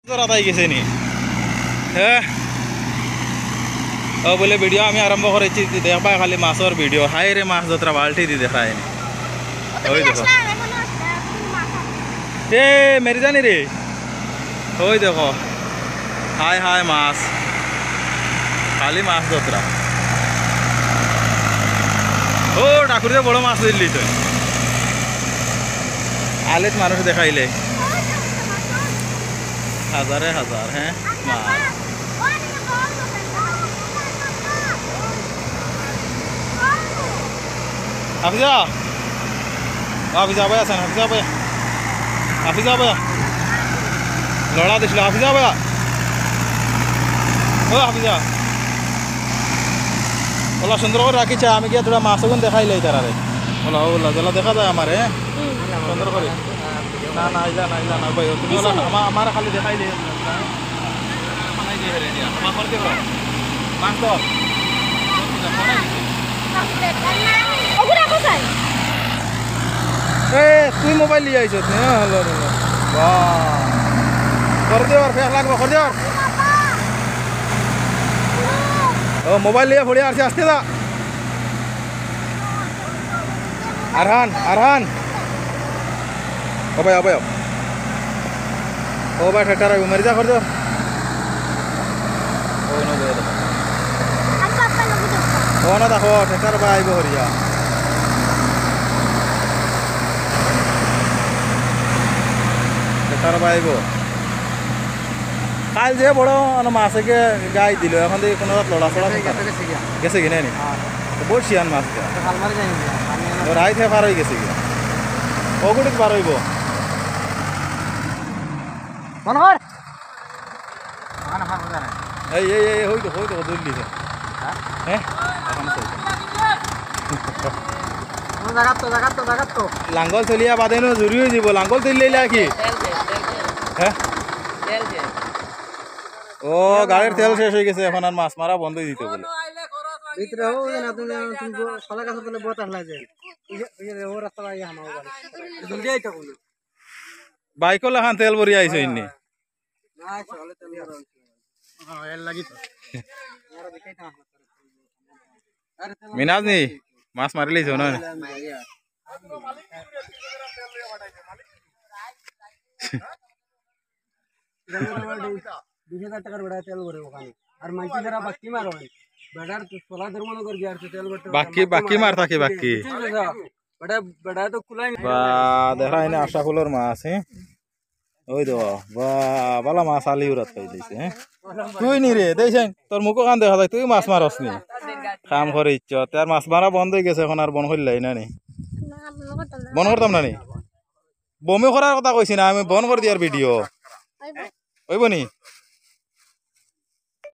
তাই গেছে নি হ্যাঁ ও বলে ভিডিও আমি আরম্ভ করেছি দেখবা খালি মাছের ভিডিও হাই রে মাছ যতটা বাল্টি দি দেখায় ওই দেখো এ মেরে জানি রে ওই দেখো হাই হাই মাছ খালি মাছ যতটা ও ঠাকুরে বড় মাছ দিল্লি তো আলেত মানুষ দেখাইলে হাজারে হাজার হ্যাঁ মাছ হাফিজা হাফিজা ভাই আছেন হাফিজা ভাই হাফিজা ভাই লড়া দিছিল হাফিজা ভাই ও হাফিজা ওলা সুন্দর করে রাখিছে আমি গিয়ে তোরা মাছ ওগুন দেখাইলে তারারে ওলা ওলা যেলা দেখা যায় আমার হ্যাঁ সুন্দর করে না না আইলা না আইলা না ভাই তুমি ওলা আমার খালি দেখাইলে মাছ তো তুই মোবাইল লিয়ে আইছ হলো করে দেওয়ার ফেস লাগবে করে দেওয়ার ও মোবাইল লিয়ে পড়ে আসছে আসতে দা আরহান আরহান ও ভাই ও ভাই ঠেকার মেরে যা করে দেওয়ার ও নো ভাই ও না দেখো ঠেকার ভাই আইব হরিয়া ঠেকার ভাই আইব কাল যে বড় মাছকে গাই দিল এখন দেখি কোনো লড়া ফড়া গেছে কিনে নি বহুত শিয়ান মাছ রাই থেকে পার হয়ে গেছে কি ওগুড়ি পার হইব এই এই এই হইতো দূর দিছে হ্যাঁ লাঙ্গল চলিয়া বাদে নো জুরি হয়ে যাব লাঙ্গল চলিলে কি হ্যাঁ ও গাড়ির তেল শেষ হয়ে গেছে এখন আর মাছ মারা বন্ধ দিতে বলে বাইকও লাখান তেল ভরি আইছে ইন্নি মিনাজ নি মাছ মারি লাইছ না বাকি মার থাকে বাকি দেখা এনে আশা ফুলের মাছ হ্যাঁ ওই তো বালা মাছ আলি উড়াত পাই দিছে হ্যাঁ তুই নি রে দেইছেন তোর মুখ কান দেখা যায় তুই মাছ মারস নি কাম করে ইচ্ছ তার মাছ মারা বন্ধ হয়ে গেছে এখন আর বন করলাই না নি বন করতাম না নি বমি করার কথা কইছি না আমি বন করে দিয়ার ভিডিও ওইব নি